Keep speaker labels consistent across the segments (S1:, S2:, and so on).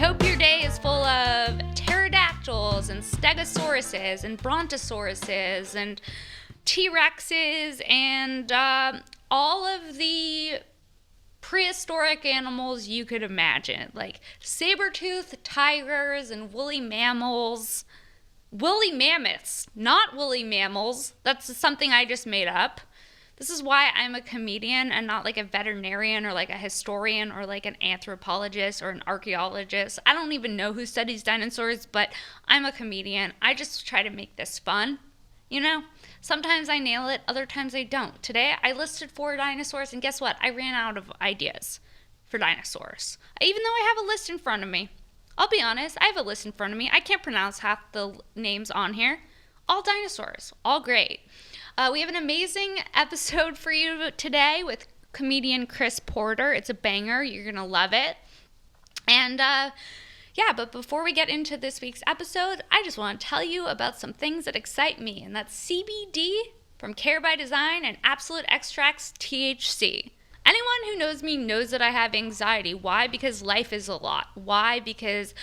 S1: hope your day is full of pterodactyls and stegosauruses and brontosauruses and T-Rexes and all of the prehistoric animals you could imagine, like saber-toothed tigers and woolly mammals. Woolly mammoths, not woolly mammals. That's something I just made up. This is why I'm a comedian and not like a veterinarian or like a historian or like an anthropologist or an archaeologist. I don't even know who studies dinosaurs, but I'm a comedian. I just try to make this fun, you know? Sometimes I nail it, other times I don't. Today I listed 4 dinosaurs, and guess what? I ran out of ideas for dinosaurs. Even though I have a list in front of me. I'll be honest, I have a list in front of me. I can't pronounce half the names on here. All dinosaurs, all great. We have an amazing episode for you today with comedian Chris Porter. It's a banger. You're going to love it. And but before we get into this week's episode, I just want to tell you about some things that excite me, and that's CBD from Care by Design and Absolute Extracts THC. Anyone who knows me knows that I have anxiety. Why? Because life is a lot. Why? Because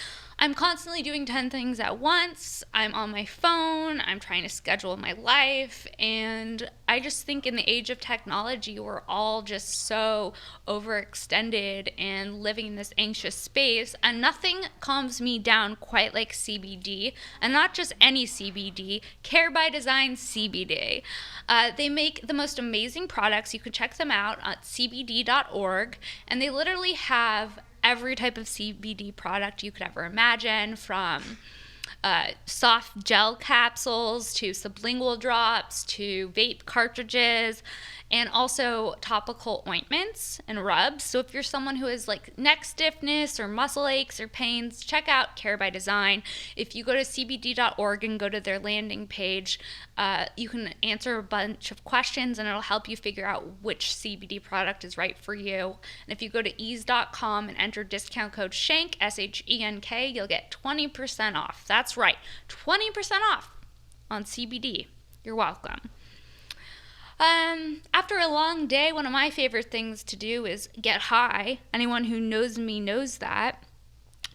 S1: I'm constantly doing 10 things at once. I'm on my phone. I'm trying to schedule my life. And I just think in the age of technology, we're all just so overextended and living in this anxious space. And nothing calms me down quite like CBD. And not just any CBD, Care by Design CBD. They make the most amazing products. You can check them out at cbd.org. And they literally have every type of CBD product you could ever imagine, from soft gel capsules to sublingual drops to vape cartridges, and also topical ointments and rubs. So if you're someone who has like neck stiffness or muscle aches or pains, check out Care by Design. If you go to cbd.org and go to their landing page, you can answer a bunch of questions and it'll help you figure out which CBD product is right for you. And if you go to ease.com and enter discount code SHENK, SHENK, you'll get 20% off. That's right, 20% off on CBD. You're welcome. After a long day, one of my favorite things to do is get high. Anyone who knows me knows that.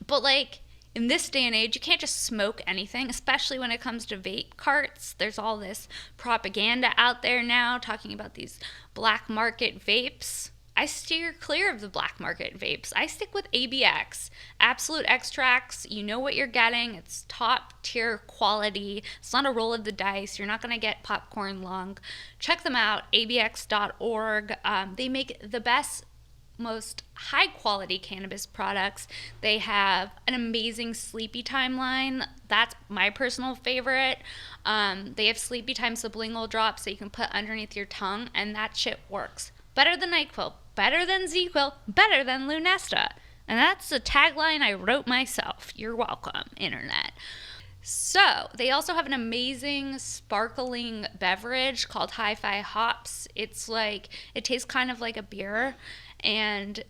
S1: But like in this day and age, you can't just smoke anything, especially when it comes to vape carts. There's all this propaganda out there now talking about these black market vapes. I steer clear of the black market vapes. I stick with ABX, Absolute Extracts. You know what you're getting. It's top tier quality. It's not a roll of the dice. You're not going to get popcorn lung. Check them out, abx.org. They make the best, most high quality cannabis products. They have an amazing sleepy time line. That's my personal favorite. They have sleepy time sublingual drops that you can put underneath your tongue, and that shit works. Better than NyQuil, better than ZQuil, better than Lunesta. And that's a tagline I wrote myself. You're welcome, internet. So, they also have an amazing sparkling beverage called Hi-Fi Hops. It's like, it tastes kind of like a beer, and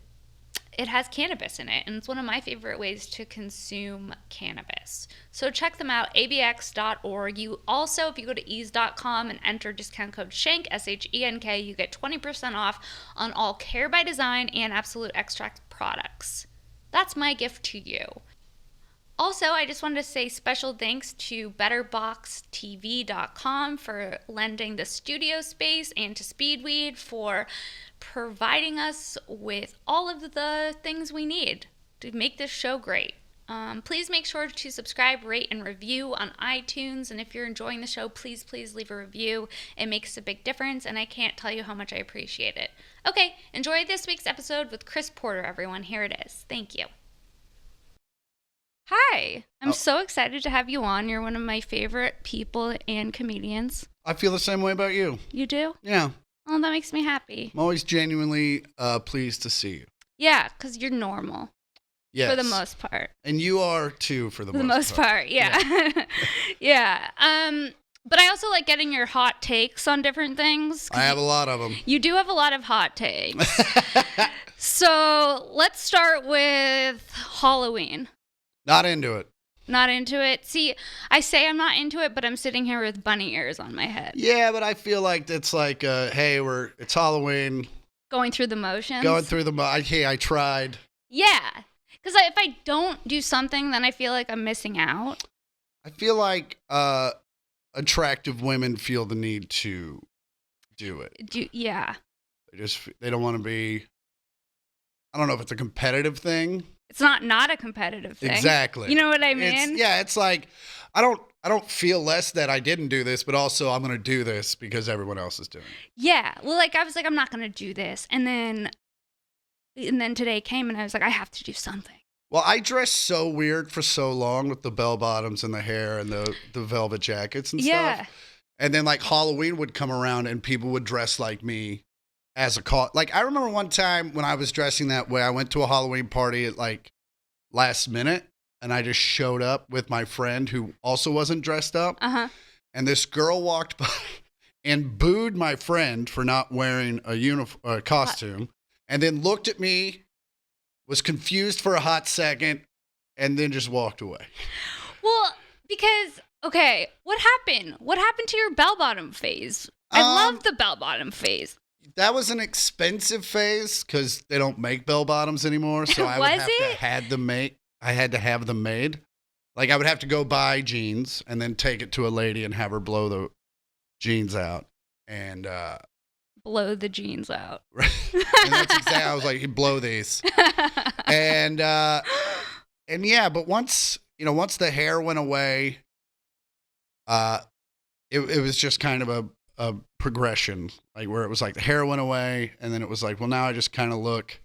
S1: it has cannabis in it, and it's one of my favorite ways to consume cannabis. So check them out, abx.org. You also, if you go to ease.com and enter discount code SHENK, SHENK, you get 20% off on all Care by Design and Absolute Extract products. That's my gift to you. Also, I just wanted to say special thanks to BetterBoxTV.com for lending the studio space, and to Speedweed for providing us with all of the things we need to make this show great. Please make sure to subscribe, rate, and review on iTunes. And if you're enjoying the show, please leave a review. It makes a big difference, and I can't tell you how much I appreciate it. Okay, enjoy this week's episode with Chris Porter, everyone. Here it is. Thank you. Hi, I'm so excited to have you on. You're one of my favorite people and comedians.
S2: I feel the same way about you.
S1: You do?
S2: Yeah.
S1: Oh, that makes me happy.
S2: I'm always genuinely pleased to see you.
S1: Yeah, because you're normal.
S2: Yes.
S1: For the most part.
S2: And you are too, for the most part.
S1: Yeah. Yeah. But I also like getting your hot takes on different things.
S2: I have a lot of them.
S1: You do have a lot of hot takes. So let's start with Halloween.
S2: Not into it.
S1: Not into it? See, I say I'm not into it, but I'm sitting here with bunny ears on my head.
S2: Yeah, but I feel like it's like, hey, it's Halloween.
S1: Going through the motions?
S2: Going through the hey, I tried.
S1: Yeah. Because if I don't do something, then I feel like I'm missing out.
S2: I feel like attractive women feel the need to do it.
S1: Yeah.
S2: They don't want to be, I don't know if it's a competitive thing.
S1: It's not a competitive thing.
S2: Exactly.
S1: You know what I mean?
S2: It's like, I don't feel less that I didn't do this, but also I'm going to do this because everyone else is doing it.
S1: Yeah. Well, like, I was like, I'm not going to do this. And then today came and I was like, I have to do something.
S2: Well, I dressed so weird for so long with the bell bottoms and the hair and the velvet jackets and stuff. And then like Halloween would come around and people would dress like me as a like I remember one time when I was dressing that way, I went to a Halloween party at like last minute and I just showed up with my friend who also wasn't dressed up.
S1: Uh-huh.
S2: And this girl walked by and booed my friend for not wearing a costume and then looked at me, was confused for a hot second, and then just walked away.
S1: Well, because, okay, what happened? What happened to your bell-bottom phase? I love the bell-bottom phase.
S2: That was an expensive phase because they don't make bell bottoms anymore. So I had to have them made. Like I would have to go buy jeans and then take it to a lady and have her blow the jeans out and
S1: blow the jeans out.
S2: Right. And that's exactly. I was like, blow these. And yeah, but once the hair went away, it was just kind of a progression, like where it was like the hair went away and then it was like, well, now I just kind of look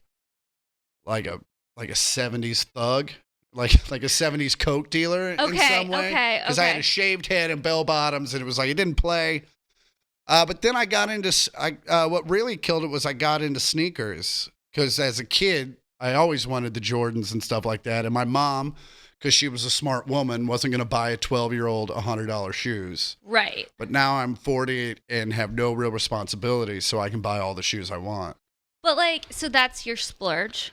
S2: like a 70s thug, like a 70s coke dealer in some way.
S1: Okay.
S2: Because I had a shaved head and bell bottoms and it was like, it didn't play. But then I got into, what really killed it was I got into sneakers because as a kid, I always wanted the Jordans and stuff like that. And my mom, because she was a smart woman, wasn't going to buy a 12-year-old $100 shoes.
S1: Right.
S2: But now I'm 40 and have no real responsibility, so I can buy all the shoes I want.
S1: But like, so that's your splurge?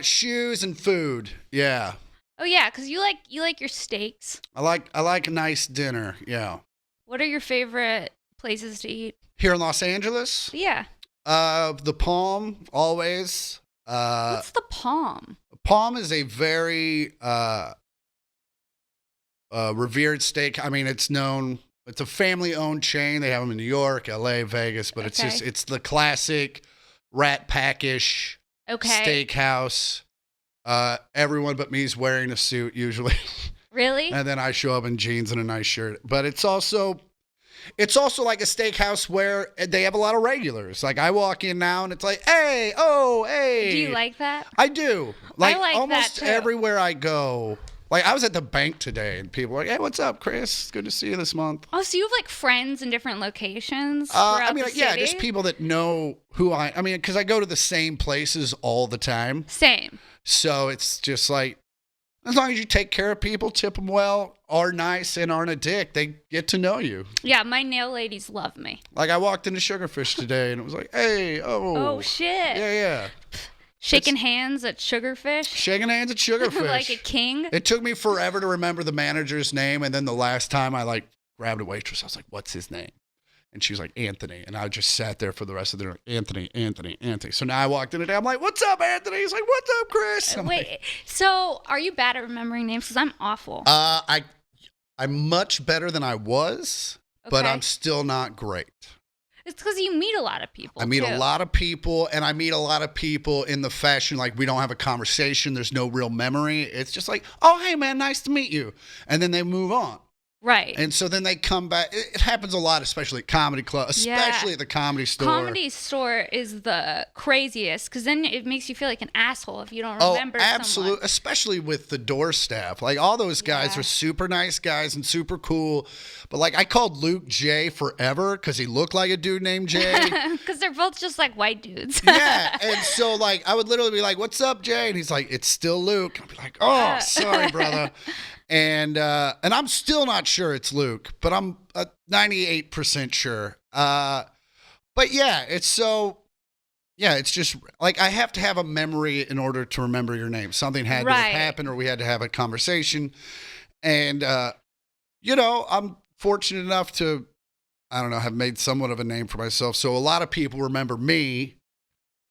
S2: Shoes and food. Yeah.
S1: Oh yeah, because you like your steaks.
S2: I like a nice dinner. Yeah.
S1: What are your favorite places to eat?
S2: Here in Los Angeles?
S1: Yeah.
S2: The Palm, always.
S1: What's the Palm?
S2: Palm is a very revered steak. I mean, it's a family-owned chain. They have them in New York, LA, Vegas, but it's the classic Rat Pack-ish steakhouse. Everyone but me is wearing a suit usually.
S1: Really?
S2: And then I show up in jeans and a nice shirt. But it's also like a steakhouse where they have a lot of regulars. Like I walk in now and it's like, hey, oh, hey.
S1: Do you like that?
S2: I do. Like,
S1: I like
S2: almost
S1: that too.
S2: Everywhere I go. Like I was at the bank today and people were like, hey, what's up, Chris? Good to see you this month.
S1: Oh, so you have like friends in different locations?
S2: I mean,
S1: the city?
S2: yeah, just people that know who I mean, because I go to the same places all the time.
S1: Same.
S2: So it's just like, as long as you take care of people, tip them well, are nice, and aren't a dick, they get to know you.
S1: Yeah, my nail ladies love me.
S2: Like, I walked into Sugarfish today, and it was like, hey, oh.
S1: Oh, shit.
S2: Yeah.
S1: Shaking hands at Sugarfish?
S2: Shaking hands at Sugarfish.
S1: Like a king?
S2: It took me forever to remember the manager's name, and then the last time I, like, grabbed a waitress, I was like, what's his name? And she was like, Anthony. And I just sat there for the rest of the day, like, Anthony. So now I walked in today. I'm like, what's up, Anthony? He's like, what's up, Chris?
S1: Wait, so are you bad at remembering names? Because I'm awful.
S2: I'm much better than I was, but I'm still not great.
S1: It's because you meet a lot of people.
S2: I meet a lot of people, and I meet a lot of people in the fashion, like we don't have a conversation. There's no real memory. It's just like, oh, hey, man, nice to meet you. And then they move on.
S1: Right.
S2: And so then they come back. It happens a lot, especially at comedy club, especially at the Comedy Store.
S1: Comedy Store is the craziest because then it makes you feel like an asshole if you don't remember someone.
S2: Absolutely. Especially with the door staff. Like all those guys are super nice guys and super cool. But like I called Luke Jay forever because he looked like a dude named Jay.
S1: Because they're both just like white dudes.
S2: Yeah. And so like I would literally be like, what's up, Jay? And he's like, it's still Luke. I'd be like, oh, sorry, brother. And I'm still not sure it's Luke, but I'm 98% sure. But yeah, it's just like I have to have a memory in order to remember your name. Something had to have happened, or we had to have a conversation. And I'm fortunate enough to, I don't know, have made somewhat of a name for myself. So a lot of people remember me,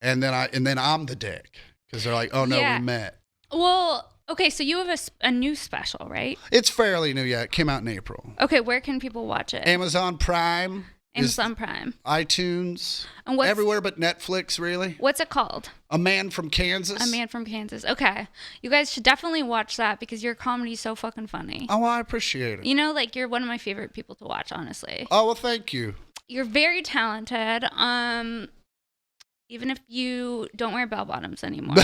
S2: and then I'm the dick because they're like, oh no, we met.
S1: Well, okay, so you have a new special, right?
S2: It's fairly new, yeah. It came out in April.
S1: Okay, where can people watch it?
S2: Amazon Prime.
S1: Amazon Prime.
S2: iTunes.
S1: And
S2: everywhere but Netflix, really.
S1: What's it called?
S2: A Man from Kansas.
S1: A Man from Kansas. Okay. You guys should definitely watch that because your comedy's so fucking funny.
S2: Oh, I appreciate it.
S1: You know, like, you're one of my favorite people to watch, honestly.
S2: Oh, well, thank you.
S1: You're very talented. Even if you don't wear bell bottoms anymore.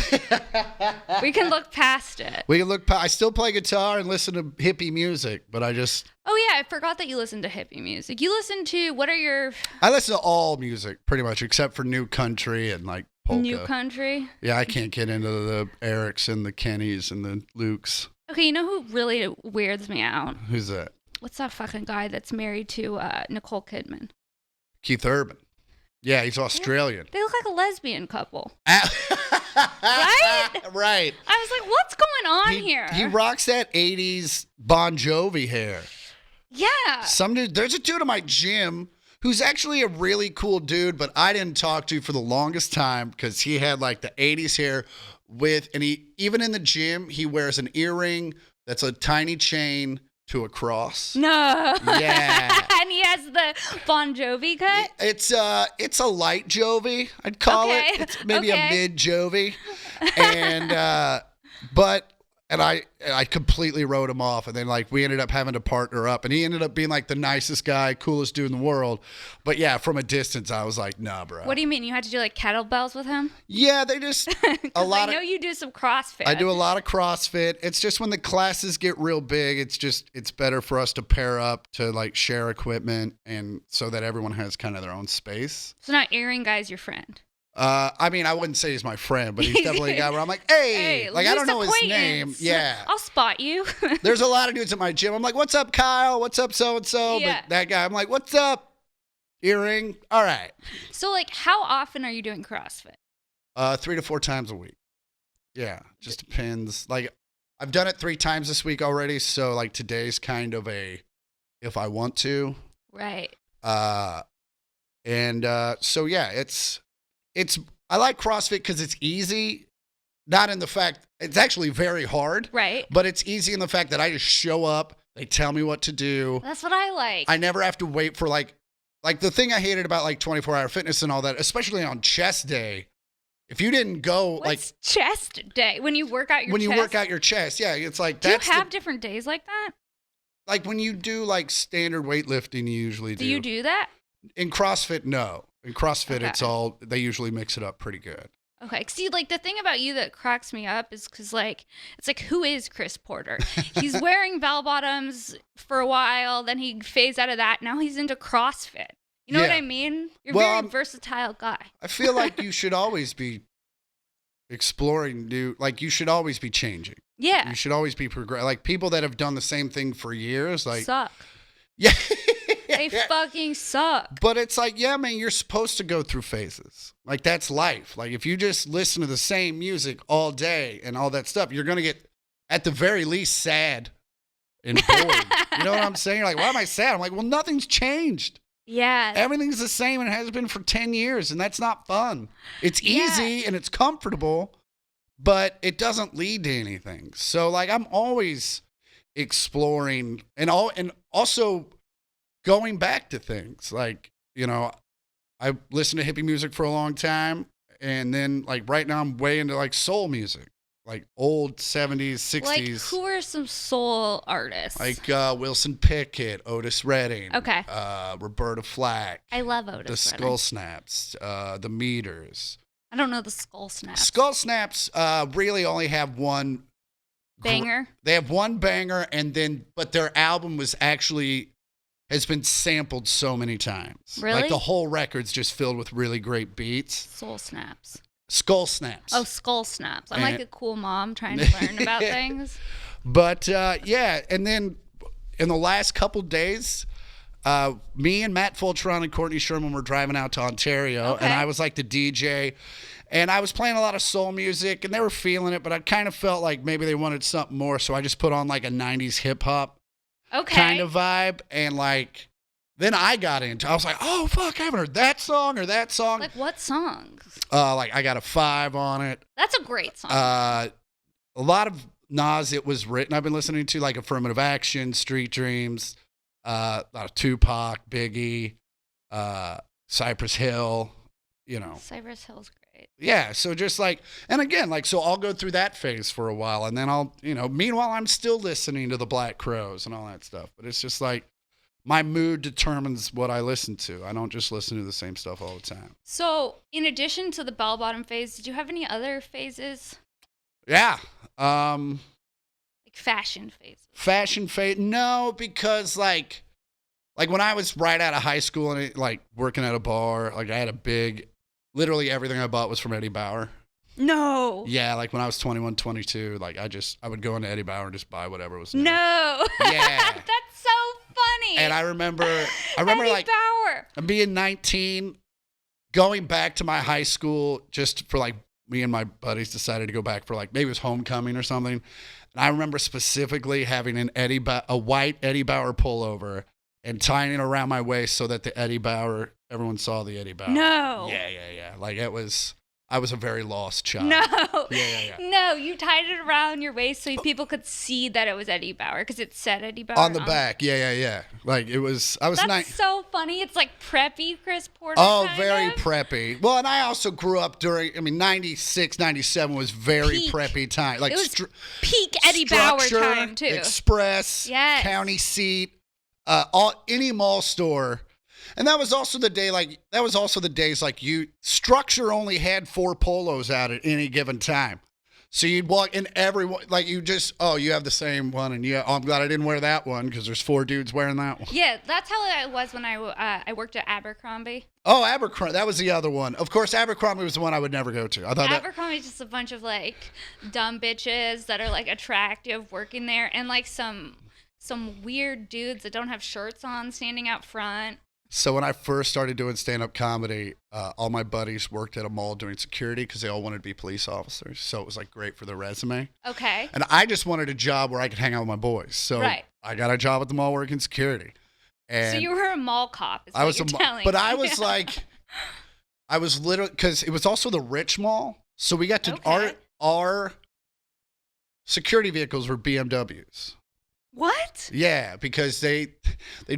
S1: We can look past it.
S2: I still play guitar and listen to hippie music, but I just...
S1: Oh, yeah, I forgot that you listen to hippie music. You listen to, what are your...
S2: I listen to all music, pretty much, except for new country and, like, polka.
S1: New country?
S2: Yeah, I can't get into the Erics and the Kennys and the Lukes.
S1: Okay, you know who really weirds me out?
S2: Who's that?
S1: What's that fucking guy that's married to Nicole Kidman?
S2: Keith Urban. Yeah, he's Australian.
S1: They look like a lesbian couple.
S2: Right?
S1: Right. I was like, what's going on here?
S2: He rocks that 80s Bon Jovi hair.
S1: Yeah.
S2: There's a dude in my gym who's actually a really cool dude, but I didn't talk to for the longest time because he had like the 80s hair and even in the gym, he wears an earring that's a tiny chain to a cross.
S1: No.
S2: Yeah.
S1: And he has the Bon Jovi cut?
S2: It's a light Jovi, I'd call it. It's maybe a mid Jovi. And I completely wrote him off. And then like we ended up having to partner up. And he ended up being like the nicest guy, coolest dude in the world. But yeah, from a distance, I was like, nah, bro.
S1: What do you mean? You had to do like kettlebells with him?
S2: Yeah, they just a lot.
S1: I know you do some CrossFit.
S2: I do a lot of CrossFit. It's just when the classes get real big, it's better for us to pair up to like share equipment and so that everyone has kind of their own space.
S1: So now Aaron guy's your friend.
S2: I mean, I wouldn't say he's my friend, but he's definitely a guy where I'm like, hey like I don't know his name. Yeah.
S1: I'll spot you.
S2: There's a lot of dudes at my gym. I'm like, what's up, Kyle? What's up, so-and-so?
S1: Yeah.
S2: But that guy, I'm like, what's up? Earring. All right.
S1: So like, how often are you doing CrossFit?
S2: 3 to 4 times a week. Yeah. Just depends. Like I've done it 3 times this week already. So like today's kind of a, if I want to.
S1: Right.
S2: So yeah, I like CrossFit because it's easy, not in the fact, it's actually very hard.
S1: Right.
S2: But it's easy in the fact that I just show up, they tell me what to do.
S1: That's what I like.
S2: I never have to wait for like the thing I hated about like 24-hour fitness and all that, especially on chest day, if you didn't go
S1: What's chest day? When you work out your chest?
S2: When you work out your chest, yeah, it's like,
S1: do you have different days like that?
S2: Like when you do like standard weightlifting, you usually do.
S1: Do you do that?
S2: In CrossFit, no. In CrossFit, they usually mix it up pretty good.
S1: Okay. See, like the thing about you that cracks me up is because like, it's like, who is Chris Porter? He's wearing bell bottoms for a while, then he phased out of that. Now he's into CrossFit. You know what I mean? You're a very versatile guy.
S2: I feel like you should always be exploring you should always be changing.
S1: Yeah.
S2: You should always be like people that have done the same thing for years, like
S1: suck.
S2: Yeah.
S1: They fucking suck.
S2: But it's like, yeah, man, you're supposed to go through phases. Like, that's life. Like, if you just listen to the same music all day and all that stuff, you're going to get, at the very least, sad and bored. You know what I'm saying? You're like, why am I sad? I'm like, well, nothing's changed.
S1: Yeah.
S2: Everything's the same and it has been for 10 years, and that's not fun. It's easy and it's comfortable, but it doesn't lead to anything. So, like, I'm always exploring and also going back to things. Like, you know, I listened to hippie music for a long time, and then like right now I'm way into like soul music, like old 70s, 60s.
S1: Like, who are some soul artists?
S2: Like Wilson Pickett, Otis Redding,
S1: okay,
S2: Roberta Flack.
S1: I love Otis
S2: The
S1: Redding.
S2: Skull Snaps, the Meters.
S1: I don't know the Skull Snaps.
S2: Skull Snaps really only have one
S1: banger.
S2: They have one banger, but their album has been sampled so many times.
S1: Really?
S2: Like the whole record's just filled with really great beats.
S1: Soul Snaps.
S2: Skull Snaps.
S1: Oh, Skull Snaps. I'm like a cool mom trying to learn about things.
S2: But yeah, and then in the last couple days, me and Matt Fultron and Courtney Sherman were driving out to Ontario, and I was like the DJ, and I was playing a lot of soul music, and they were feeling it, but I kind of felt like maybe they wanted something more, so I just put on like a 90s hip hop kind of vibe, and like then I was like, oh fuck, I haven't heard that song or that song.
S1: Like what songs?
S2: Like I Got a 5 on it.
S1: That's a great song.
S2: a lot of Nas, it was written. I've been listening to like Affirmative Action, Street Dreams, a lot of Tupac, Biggie, Cypress Hill,
S1: Cypress Hill's great.
S2: Yeah, so just like, and again, like, so I'll go through that phase for a while, and then I'll, meanwhile, I'm still listening to the Black Crowes and all that stuff. But it's just like, my mood determines what I listen to. I don't just listen to the same stuff all the time.
S1: So, in addition to the bell bottom phase, did you have any other phases?
S2: Yeah.
S1: Like fashion phases?
S2: Fashion phase? No, because like when I was right out of high school and like working at a bar, like I had literally everything I bought was from Eddie Bauer.
S1: No.
S2: Yeah, like when I was 21, 22, like I would go into Eddie Bauer and just buy whatever was new.
S1: No.
S2: Yeah.
S1: That's so funny.
S2: And I remember
S1: Eddie
S2: like
S1: Bauer.
S2: being 19, going back to my high school just for like me and my buddies decided to go back for like maybe it was homecoming or something. And I remember specifically having a white Eddie Bauer pullover and tying it around my waist so that everyone saw the Eddie Bauer.
S1: No.
S2: Yeah. Like I was a very lost child.
S1: No.
S2: Yeah.
S1: No, you tied it around your waist so people could see that it was Eddie Bauer because it said Eddie Bauer
S2: on the back. Yeah. Like it was.
S1: That's so funny. It's like preppy Chris Porter.
S2: Oh, very preppy. Well, and I also grew up during. 96, 97 was very preppy time. Like
S1: it was peak Eddie Bauer time too.
S2: Express.
S1: Yes.
S2: County seat. Any mall store. And that was also the days like Structure only had 4 polos out at any given time. So you'd walk in everyone, like you have the same one. And I'm glad I didn't wear that one because there's 4 dudes wearing that one.
S1: Yeah, that's how it was when I worked at Abercrombie.
S2: Oh, Abercrombie. That was the other one. Of course, Abercrombie was the one I would never go to. I thought
S1: Abercrombie's just a bunch of like dumb bitches that are like attractive working there and like some weird dudes that don't have shirts on standing out front.
S2: So when I first started doing stand-up comedy, all my buddies worked at a mall doing security because they all wanted to be police officers. So it was like great for their resume.
S1: Okay.
S2: And I just wanted a job where I could hang out with my boys. So I got a job at the mall working security. And
S1: so you were a mall cop, is
S2: I was
S1: what you're telling
S2: but
S1: me.
S2: I was like, I was literally, because it was also the rich mall. So we got to, our security vehicles were BMWs.
S1: What?
S2: Yeah, because they'd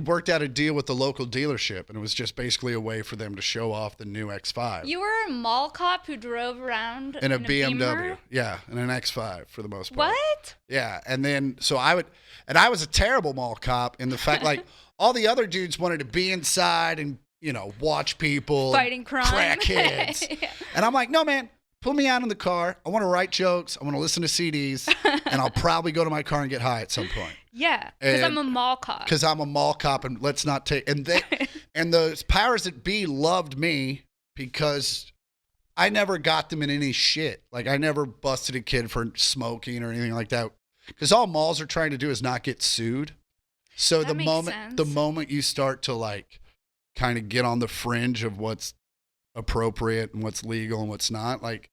S2: worked out a deal with the local dealership, and it was just basically a way for them to show off the new X5.
S1: You were a mall cop who drove around
S2: in a BMW.
S1: Beamer?
S2: Yeah, in an X5 for the most part.
S1: What?
S2: Yeah, and then I was a terrible mall cop in the fact like all the other dudes wanted to be inside and watch people
S1: fighting crime,
S2: crackheads,
S1: yeah.
S2: And I'm like, no man. Put me out in the car. I want to write jokes. I want to listen to CDs. And I'll probably go to my car and get high at some point.
S1: Yeah, because I'm a mall cop.
S2: Because I'm a mall cop, and let's not take... And the powers that be loved me because I never got them in any shit. Like, I never busted a kid for smoking or anything like that. Because all malls are trying to do is not get sued. So the moment you start to, like, kind of get on the fringe of what's appropriate and what's legal and what's not, like,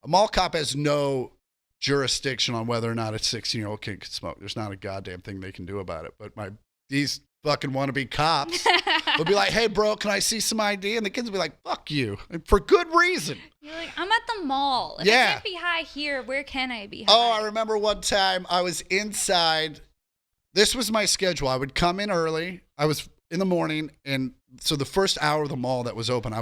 S2: a mall cop has no jurisdiction on whether or not a 16-year-old kid can smoke. There's not a goddamn thing they can do about it. But these fucking wannabe cops will be like, hey, bro, can I see some ID? And the kids will be like, fuck you. For good reason.
S1: You're like, I'm at the mall. If I can't be high here, where can I be high?
S2: Oh, I remember one time I was inside. This was my schedule. I would come in early. I was in the morning. And so the first hour of the mall that was open, I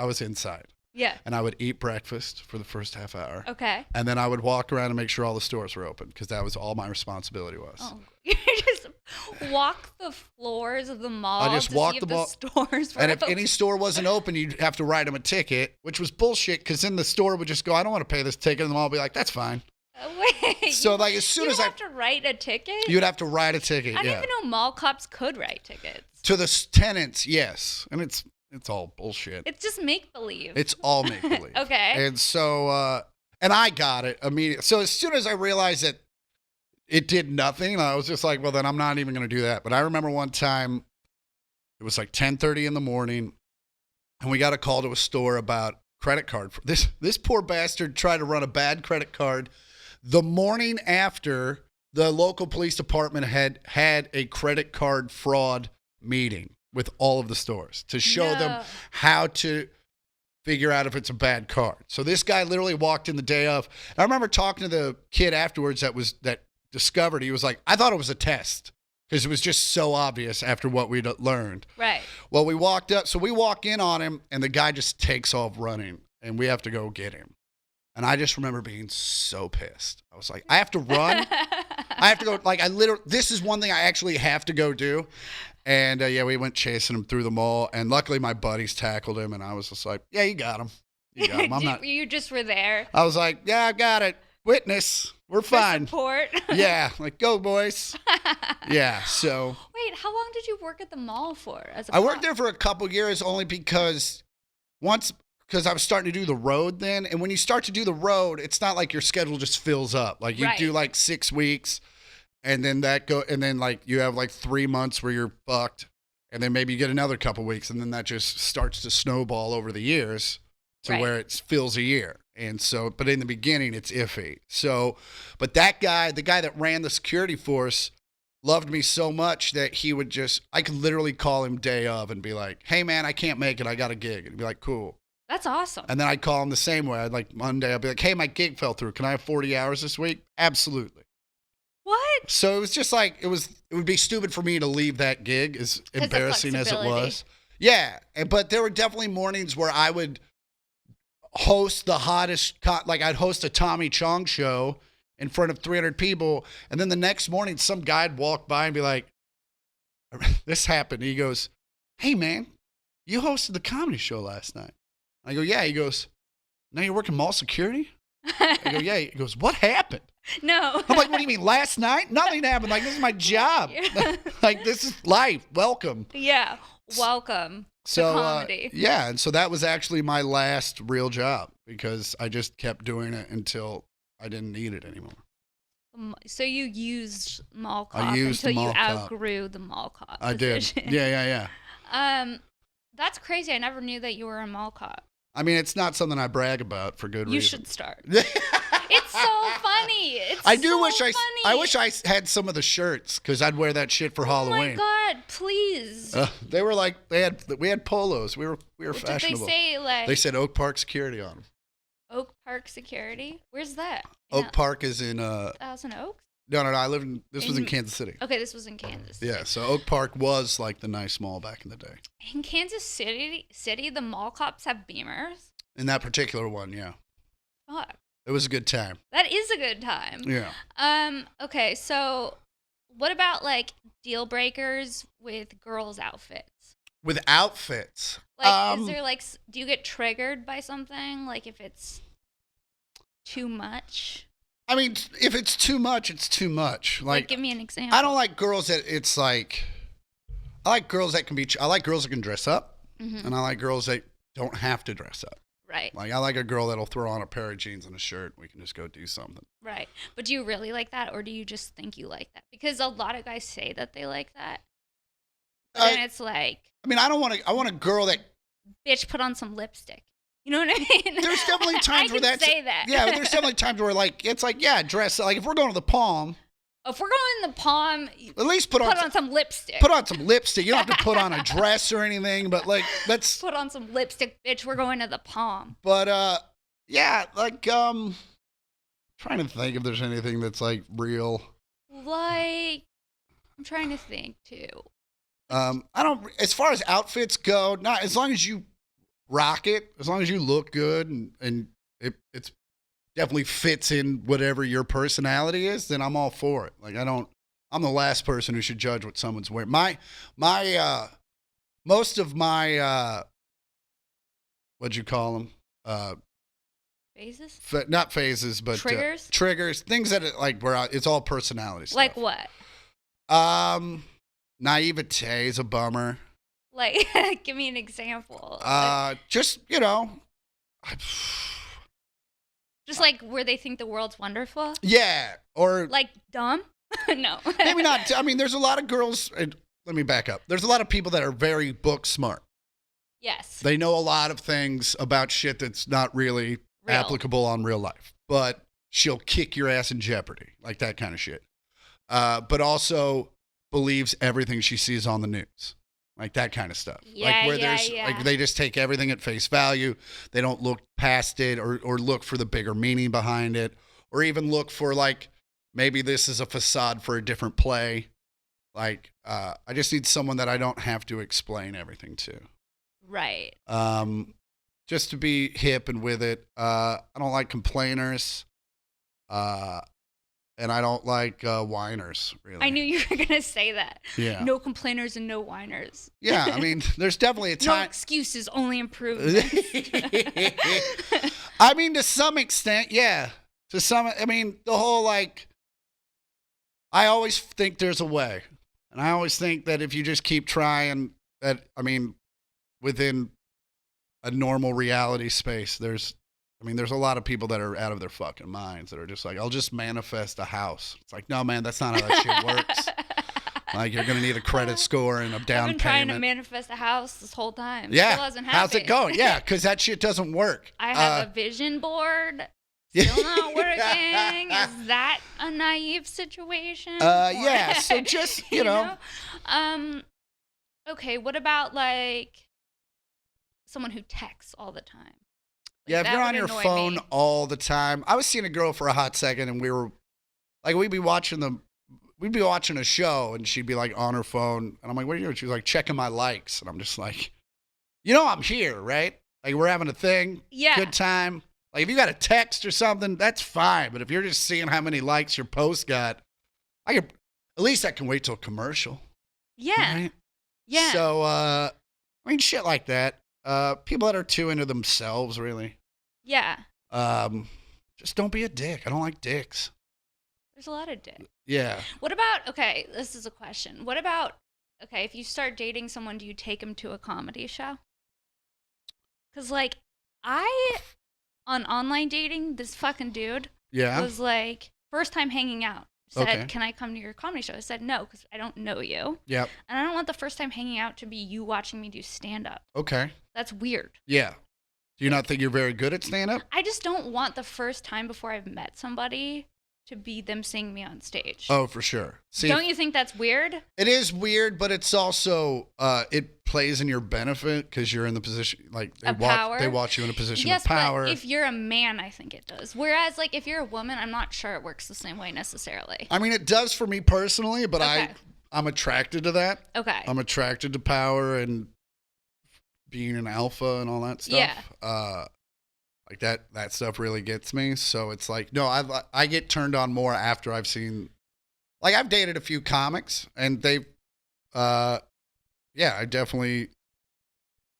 S2: was inside.
S1: Yeah.
S2: And I would eat breakfast for the first half hour.
S1: Okay.
S2: And then I would walk around and make sure all the stores were open because that was all my responsibility was.
S1: Oh, you just walk the floors of the mall.
S2: I just walked the mall.
S1: Stores were
S2: and if
S1: open.
S2: any store wasn't open, you'd have to write them a ticket, which was bullshit because then the store would just go, I don't want to pay this ticket. And the mall would be like, that's fine.
S1: Wait.
S2: So like as soon as
S1: you have to write a ticket?
S2: You'd have to write a ticket,
S1: I didn't even know mall cops could write tickets.
S2: To the tenants, yes. And it's all bullshit.
S1: It's just make-believe.
S2: It's all make-believe.
S1: Okay.
S2: And so, and I got it immediately. So as soon as I realized that it did nothing, I was just like, well, then I'm not even going to do that. But I remember one time, it was like 10:30 in the morning, and we got a call to a store about credit card. This poor bastard tried to run a bad credit card the morning after the local police department had a credit card fraud meeting with all of the stores to show them how to figure out if it's a bad card. So this guy literally walked in the day of. I remember talking to the kid afterwards that discovered. He was like, I thought it was a test because it was just so obvious after what we'd learned.
S1: Right.
S2: Well, we walked up. So we walk in on him, and the guy just takes off running, and we have to go get him. And I just remember being so pissed. I was like, I have to run. I have to go. Like, this is one thing I actually have to go do. And yeah, we went chasing him through the mall. And luckily my buddies tackled him. And I was just like, yeah, you got him. You got him. I'm not.
S1: You just were there.
S2: I was like, yeah, I got it. Witness. We're fine.
S1: Support.
S2: Yeah. Like, go, boys. Yeah. So.
S1: Wait, how long did you work at the mall for?
S2: I worked there for a couple years only because I was starting to do the road then. And when you start to do the road, it's not like your schedule just fills up. Like you do like 6 weeks and then like you have like 3 months where you're fucked. And then maybe you get another couple weeks and then that just starts to snowball over the years to where it fills a year. And so, but in the beginning it's iffy. So, but that guy, the guy that ran the security force, loved me so much that I could literally call him day of and be like, hey man, I can't make it. I got a gig. And he'd be like, cool.
S1: That's awesome.
S2: And then I'd call him the same way. I'd like Monday, I'd be like, hey, my gig fell through. Can I have 40 hours this week? Absolutely.
S1: What?
S2: So it was just like, it would be stupid for me to leave that gig, as embarrassing as it was. Yeah. But there were definitely mornings where I would host the hottest, like I'd host a Tommy Chong show in front of 300 people. And then the next morning, some guy'd walk by and be like, this happened. He goes, hey man, you hosted the comedy show last night. I go, yeah. He goes, now you're working mall security? I go, yeah. He goes, what happened?
S1: No.
S2: I'm like, what do you mean, last night? Nothing happened. Like, this is my job. Like, this is life. Welcome.
S1: Yeah. Welcome to comedy.
S2: Yeah. And so that was actually my last real job because I just kept doing it until I didn't need it anymore.
S1: So you used mall cop until you outgrew the mall cop position.
S2: I did. Yeah.
S1: That's crazy. I never knew that you were a mall cop.
S2: I mean, it's not something I brag about for good reason.
S1: You should start. It's so funny.
S2: I wish I had some of the shirts because I'd wear that shit for Halloween.
S1: Oh my God, please.
S2: They were like, we had polos. We were fashionable.
S1: Did they say like?
S2: They said Oak Park Security on them.
S1: Oak Park Security? Where's that?
S2: Oak Park is in
S1: Thousand Oaks?
S2: No. This was in Kansas City.
S1: Okay, this was in Kansas.
S2: Yeah, so Oak Park was like the nice mall back in the day.
S1: In Kansas City, the mall cops have Beamers?
S2: In that particular one, yeah.
S1: Fuck.
S2: It was a good time.
S1: That is a good time.
S2: Yeah.
S1: Okay, so what about like deal breakers with girls' outfits?
S2: With outfits?
S1: Like, is there like, do you get triggered by something? Like if it's too much?
S2: I mean, if it's too much, it's too much. Like,
S1: give me an example.
S2: I don't like girls that it's like, I like girls that can dress up, and I like girls that don't have to dress up.
S1: Right.
S2: Like, I like a girl that'll throw on a pair of jeans and a shirt. We can just go do something.
S1: Right. But do you really like that, or do you just think you like that? Because a lot of guys say that they like that. But then it's like. I
S2: mean, I want a girl that.
S1: Bitch, put on some lipstick. You know what I mean?
S2: There's definitely times where that's.
S1: Say that.
S2: Yeah, there's definitely times where like it's like dress like if we're going to the Palm.
S1: If we're going to the Palm,
S2: at least put on
S1: some lipstick.
S2: Put on some lipstick. You don't have to put on a dress or anything, but like let's
S1: put on some lipstick, bitch. We're going to the Palm.
S2: But yeah, like trying to think if there's anything that's like real.
S1: Like I'm trying to think too.
S2: I don't. As far as outfits go, not as long as you rock it, as long as you look good and it's definitely fits in whatever your personality is, then I'm all for it. Like I'm the last person who should judge what someone's wearing. Most of my what'd you call them?
S1: Phases?
S2: Not phases, but triggers, things that like where it's all personality stuff.
S1: Like what?
S2: Naivete is a bummer.
S1: Like, give me an example.
S2: Just,
S1: just like where they think the world's wonderful?
S2: Yeah. Or
S1: like dumb? No.
S2: Maybe not. I mean, there's a lot of girls. Let me back up. There's a lot of people that are very book smart.
S1: Yes.
S2: They know a lot of things about shit that's not really applicable on real life, but she'll kick your ass in Jeopardy, like that kind of shit. But also believes everything she sees on the news. Like that kind of stuff.
S1: Yeah,
S2: like where
S1: yeah,
S2: there's
S1: yeah.
S2: like they just take everything at face value. They don't look past it or look for the bigger meaning behind it, or even look for like maybe this is a facade for a different play. Like I just need someone that I don't have to explain everything to.
S1: Right.
S2: Just to be hip and with it. I don't like complainers. And I don't like whiners, really.
S1: I knew you were going to say that.
S2: Yeah.
S1: No complainers and no whiners.
S2: Yeah, I mean, there's definitely a
S1: No
S2: time.
S1: excuses, only improvements.
S2: I mean, to some extent, yeah. I mean, the whole like, I always think there's a way. And I always think that if you just keep trying, within a normal reality space, there's a lot of people that are out of their fucking minds that are just like, I'll just manifest a house. It's like, no, man, that's not how that shit works. Like, you're going to need a credit score and a down
S1: I've been trying to
S2: payment.
S1: manifest a house this whole time.
S2: Yeah.
S1: Still hasn't happened.
S2: How's it going? Yeah, because that shit doesn't work.
S1: I have a vision board. Still not working. Is that a naive situation?
S2: Yeah. So just, you know.
S1: Okay, what about, like, someone who texts all the time?
S2: Yeah,
S1: Like,
S2: if you're
S1: that
S2: on
S1: would
S2: your
S1: annoy
S2: phone
S1: me.
S2: all the time. I was seeing a girl for a hot second, and we'd be watching a show, and she'd be like on her phone, and I'm like, what are you doing? She was like, checking my likes, and I'm just like, I'm here, right? Like, we're having a thing,
S1: Yeah.
S2: good time. Like, if you got a text or something, that's fine, but if you're just seeing how many likes your post got, at least I can wait till commercial.
S1: Yeah.
S2: Right?
S1: Yeah.
S2: So, shit like that. People that are too into themselves, really.
S1: Yeah.
S2: Just don't be a dick. I don't like dicks.
S1: There's a lot of dick.
S2: Yeah.
S1: What about, okay, this is a question. What about, okay, if you start dating someone, do you take them to a comedy show? Because, like, on online dating, this fucking dude
S2: Yeah.
S1: was like, first time hanging out, said,
S2: Okay.
S1: can I come to your comedy show? I said, no, because I don't know you.
S2: Yep.
S1: And I don't want the first time hanging out to be you watching me do stand-up.
S2: Okay.
S1: That's weird.
S2: Yeah. Do you not think you're very good at stand-up?
S1: I just don't want the first time before I've met somebody to be them seeing me on stage.
S2: Oh, for sure. See,
S1: Don't you think that's weird?
S2: it is weird, but it's also it plays in your benefit because you're in the position like
S1: Of power?
S2: They watch you in a position
S1: Yes,
S2: of power.
S1: but if you're a man, I think it does. Whereas, like, if you're a woman, I'm not sure it works the same way necessarily.
S2: I mean, it does for me personally, but
S1: Okay.
S2: I'm attracted to that.
S1: Okay.
S2: I'm attracted to power and being an alpha and all that stuff.
S1: Yeah.
S2: Like that stuff really gets me. So it's like, no, I get turned on more after I've seen, like I've dated a few comics and I definitely,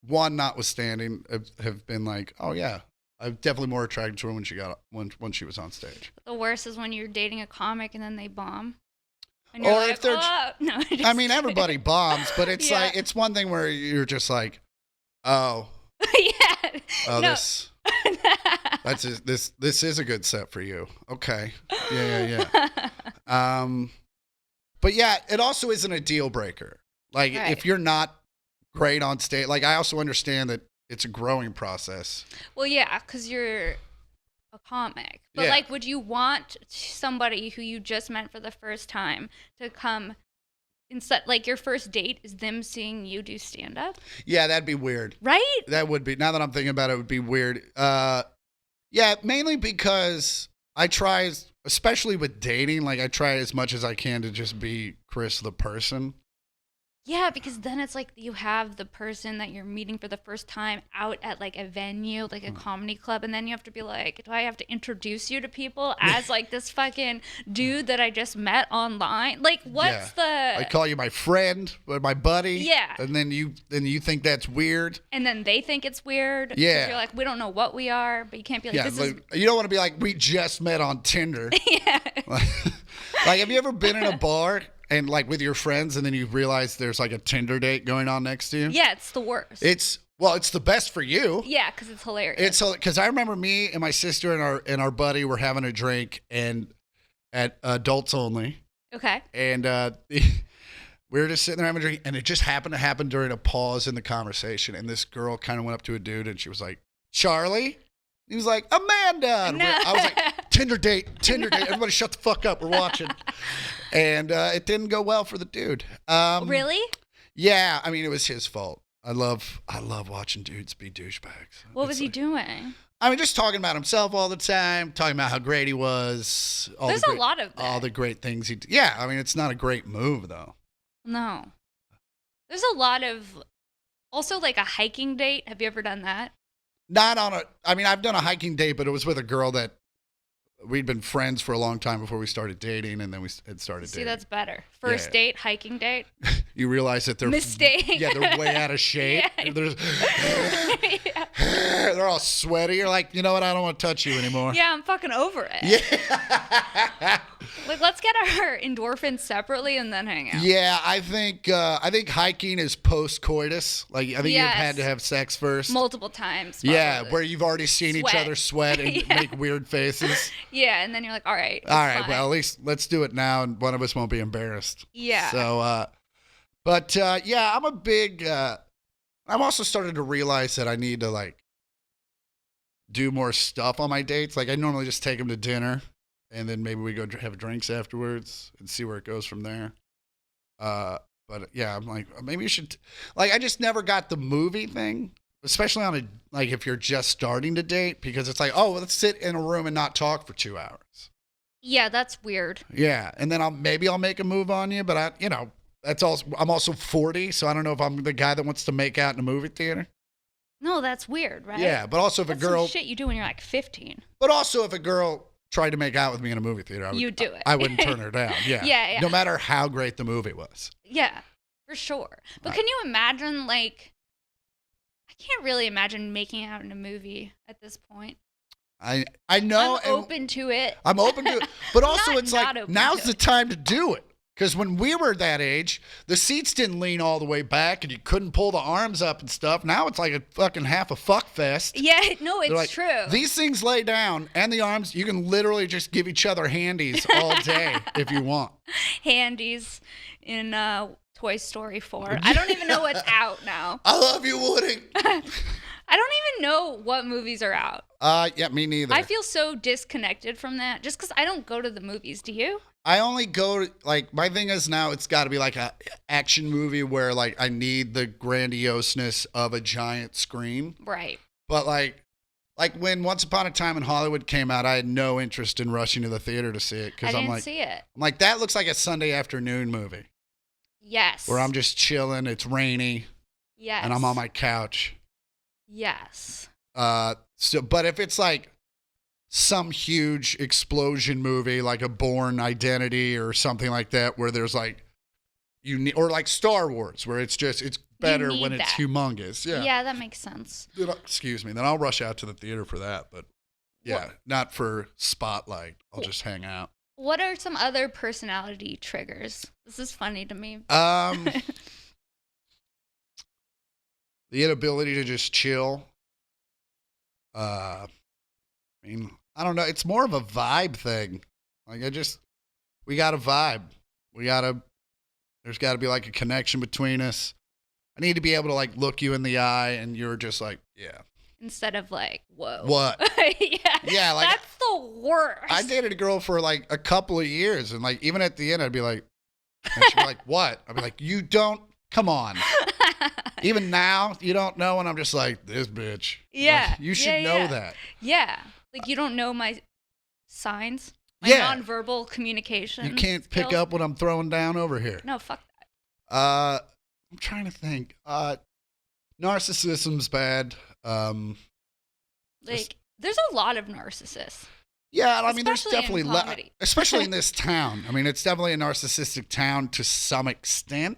S2: one notwithstanding, have been like, oh yeah, I'm definitely more attracted to her when she was on stage.
S1: The worst is when you're dating a comic and then they bomb. And
S2: Or
S1: you're
S2: if
S1: like,
S2: they're-
S1: oh. No,
S2: I mean,
S1: kidding.
S2: everybody bombs, but it's
S1: Yeah.
S2: like, it's one thing where you're just like, oh,
S1: Yeah.
S2: oh,
S1: No.
S2: this is a good set for you. Okay. Yeah. But yeah, it also isn't a deal breaker. Like
S1: Right.
S2: if you're not great on stage, like I also understand that it's a growing process.
S1: Well, yeah, because you're a comic. But,
S2: Yeah.
S1: like, would you want somebody who you just met for the first time to come instead, like, your first date is them seeing you do stand-up?
S2: Yeah, that'd be weird.
S1: Right?
S2: That would be, now that I'm thinking about it, it would be weird. Yeah, mainly because I try, especially with dating, like I try as much as I can to just be Chris the person.
S1: Yeah, because then it's like you have the person that you're meeting for the first time out at like a venue, like a comedy club, and then you have to be like, do I have to introduce you to people as like this fucking dude that I just met online? Like, what's
S2: I call you my friend or my buddy.
S1: Yeah.
S2: And then you think that's weird.
S1: and then they think it's weird. 'cause
S2: Yeah.
S1: You're like, we don't know what we are, but you can't be like,
S2: Yeah,
S1: this
S2: like, you don't want to be like, we just met on Tinder.
S1: yeah.
S2: Like, have you ever been in a bar and like with your friends and then you realize there's like a Tinder date going on next to you?
S1: Yeah, it's the worst.
S2: It's the best for you.
S1: yeah, because it's hilarious.
S2: It's because I remember me and my sister and our buddy were having a drink and at Adults Only,
S1: okay.
S2: and we were just sitting there having a drink, and it just happened to happen during a pause in the conversation, and this girl kind of went up to a dude and she was like, "Charlie." He was like, "Amanda." And
S1: No.
S2: I was like, Tinder date. Everybody shut the fuck up. We're watching. And it didn't go well for the dude.
S1: Really?
S2: Yeah, I mean, it was his fault. I love watching dudes be douchebags.
S1: What was he doing?
S2: I mean, just talking about himself all the time, talking about how great he was.
S1: There's a lot of that.
S2: All the great things he did. Yeah, I mean, it's not a great move, though.
S1: No. There's a lot of... Also, like a hiking date. Have you ever done that?
S2: Not on a... I mean, I've done a hiking date, but it was with a girl that we'd been friends for a long time before we started dating, and then we had started dating.
S1: See, that's better. First date, hiking date.
S2: You realize that they're...
S1: Mistake.
S2: Yeah, they're way out of shape. They're all sweaty. You're like, you know what? I don't want to touch you anymore.
S1: Yeah, I'm fucking over it.
S2: Yeah.
S1: Like, let's get our endorphins separately and then hang out.
S2: Yeah, I think hiking is post-coitus. Like, I think you've had to have sex first.
S1: Multiple times. Probably.
S2: Yeah, where you've already seen each other sweat and make weird faces.
S1: Yeah, and then you're like, all right.
S2: All right, well, at least let's do it now, and one of us won't be embarrassed.
S1: Yeah.
S2: So, yeah, I'm a big... I'm also starting to realize that I need to, like, do more stuff on my dates. Like, I normally just take them to dinner, and then maybe we go have drinks afterwards and see where it goes from there. But, yeah, I'm like, maybe you should... Like, I just never got the movie thing, especially on a... Like, if you're just starting to date, because it's like, oh, well, let's sit in a room and not talk for 2 hours.
S1: Yeah, that's weird.
S2: Yeah, and then I'll make a move on you, but I'm also 40, so I don't know if I'm the guy that wants to make out in a movie theater.
S1: No, that's weird, right?
S2: Yeah, but also if
S1: that's
S2: a girl...
S1: some shit you do when you're like 15.
S2: But also if a girl tried to make out with me in a movie theater,
S1: you do it.
S2: I wouldn't turn her down. Yeah.
S1: Yeah.
S2: No matter how great the movie was.
S1: Yeah, for sure. But can you imagine, like... I can't really imagine making out in a movie at this point.
S2: I know.
S1: I'm open to it.
S2: I'm open to it. But also it's like, now's the
S1: it.
S2: time to do it. Because when we were that age, the seats didn't lean all the way back and you couldn't pull the arms up and stuff. Now it's like a fucking half a fuck fest.
S1: Yeah, no, it's like, true.
S2: These things lay down and the arms, you can literally just give each other handies all day if you want.
S1: Handies in Toy Story 4. I don't even know what's out now.
S2: I love you, Woody.
S1: I don't even know what movies are out.
S2: Yeah, me neither.
S1: I feel so disconnected from that just because I don't go to the movies. Do you?
S2: I only go, like, my thing is now it's got to be like a action movie where, like, I need the grandioseness of a giant screen.
S1: Right.
S2: But, like when Once Upon a Time in Hollywood came out, I had no interest in rushing to the theater to see it.
S1: I didn't see it.
S2: I'm like, that looks like a Sunday afternoon movie.
S1: Yes.
S2: Where I'm just chilling, it's rainy.
S1: Yes.
S2: And I'm on my couch.
S1: Yes.
S2: But if it's like some huge explosion movie, like a Bourne Identity or something like that, where there's like or like Star Wars, where it's better when it's humongous. Yeah.
S1: Yeah, that makes sense.
S2: Excuse me. Then I'll rush out to the theater for that. But yeah, not for Spotlight. I'll just hang out.
S1: What are some other personality triggers? This is funny to me.
S2: The inability to just chill. I mean, I don't know. It's more of a vibe thing. Like we got a vibe. There's got to be like a connection between us. I need to be able to like look you in the eye and you're just like, yeah.
S1: Instead of like, whoa.
S2: What? Yeah. Like,
S1: that's the worst.
S2: I dated a girl for like a couple of years and like, even at the end, I'd be like, and she'd be like, what? I'd be like, you don't, come on. Even now, you don't know, and I'm just like, this bitch.
S1: Yeah.
S2: Like, you should know that.
S1: Yeah. Like, you don't know my signs? My nonverbal communication.
S2: You can't pick up what I'm throwing down over here.
S1: No, fuck that.
S2: I'm trying to think. Narcissism's bad.
S1: There's a lot of narcissists.
S2: Yeah, I mean, there's definitely, especially in this town. I mean, it's definitely a narcissistic town to some extent.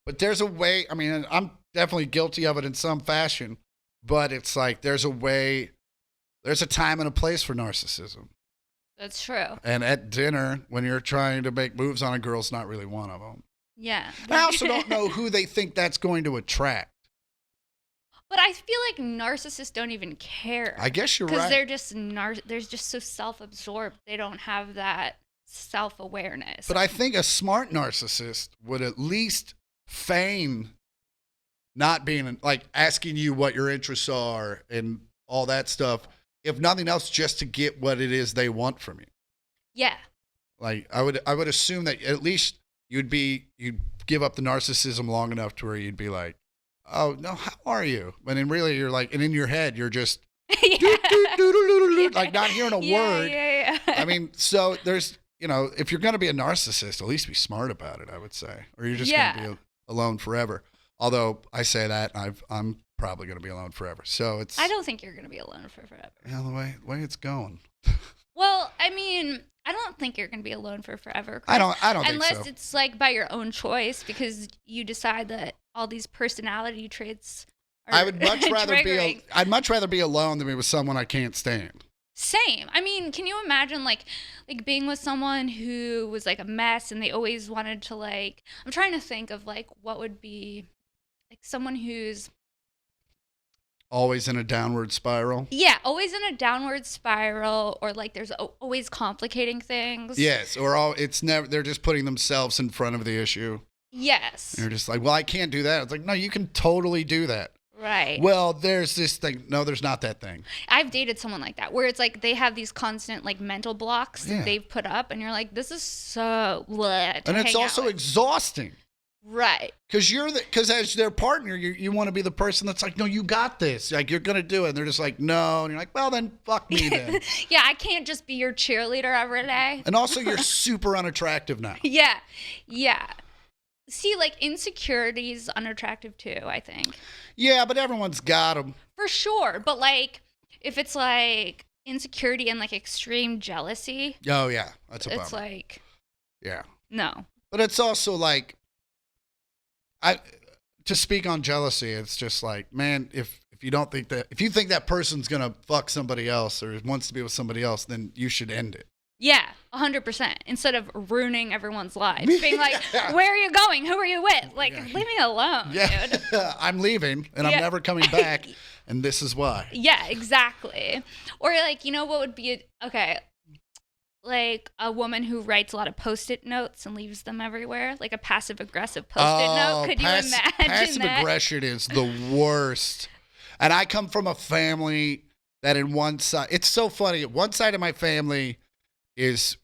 S2: But there's a way, I mean, I'm definitely guilty of it in some fashion, but it's like there's a time and a place for narcissism.
S1: That's true.
S2: And at dinner, when you're trying to make moves on a girl, it's not really one of them.
S1: Yeah.
S2: I also don't know who they think that's going to attract.
S1: But I feel like narcissists don't even care.
S2: I guess you're right.
S1: Because they're just so self-absorbed. They don't have that self-awareness.
S2: But I think a smart narcissist would at least feign not being like asking you what your interests are and all that stuff, if nothing else, just to get what it is they want from you.
S1: Yeah.
S2: Like I would assume that at least you'd give up the narcissism long enough to where you'd be like, oh no, how are you? And then really you're like, and in your head you're just like not hearing a word.
S1: Yeah.
S2: I mean, so there's, if you're going to be a narcissist, at least be smart about it, I would say, or you're just going to be alone forever. Although I say that, I'm probably going to be alone forever. So
S1: I don't think you're going to be alone for forever.
S2: Yeah, the way it's going.
S1: Well, I mean, I don't think you're going to be alone for forever.
S2: I don't think so.
S1: Unless it's like by your own choice, because you decide that all these personality traits are
S2: I would much rather
S1: triggering.
S2: I'd much rather be alone than be with someone I can't stand.
S1: Same. I mean, can you imagine like being with someone who was like a mess and they always wanted to like, I'm trying to think of like what would be like someone who's
S2: always in a downward spiral.
S1: Yeah, always in a downward spiral, or like there's always complicating things.
S2: Yes, or they're just putting themselves in front of the issue.
S1: Yes.
S2: And you're just like, well, I can't do that. It's like, no, you can totally do that.
S1: Right.
S2: Well, there's this thing. No, there's not that thing.
S1: I've dated someone like that, where it's like they have these constant like mental blocks that they've put up, and you're like, this is so bleh.
S2: And it's also exhausting.
S1: Right.
S2: Because as their partner, you want to be the person that's like, no, you got this. Like, you're going to do it. And they're just like, no. And you're like, well, then fuck me then.
S1: Yeah, I can't just be your cheerleader every day.
S2: And also, you're super unattractive now.
S1: Yeah. See, like, insecurity is unattractive too, I think.
S2: Yeah, but everyone's got them.
S1: For sure. But, like, if it's, like, insecurity and, like, extreme jealousy.
S2: Oh, yeah. That's a bummer.
S1: It's like.
S2: Yeah.
S1: No.
S2: But it's also, like, to speak on jealousy, it's just like, man, if you think that person's going to fuck somebody else or wants to be with somebody else, then you should end it.
S1: Yeah, 100%. Instead of ruining everyone's lives. Being like, where are you going? Who are you with? Like, leave me alone, dude.
S2: I'm leaving, and I'm never coming back, and this is why.
S1: Yeah, exactly. Or, like, you know what would be, like a woman who writes a lot of Postit Notes and leaves them everywhere, like a passive-aggressive Postit note. Could you imagine that?
S2: Passive aggression is the worst. And I come from a family that in one side, it's so funny, one side of my family is,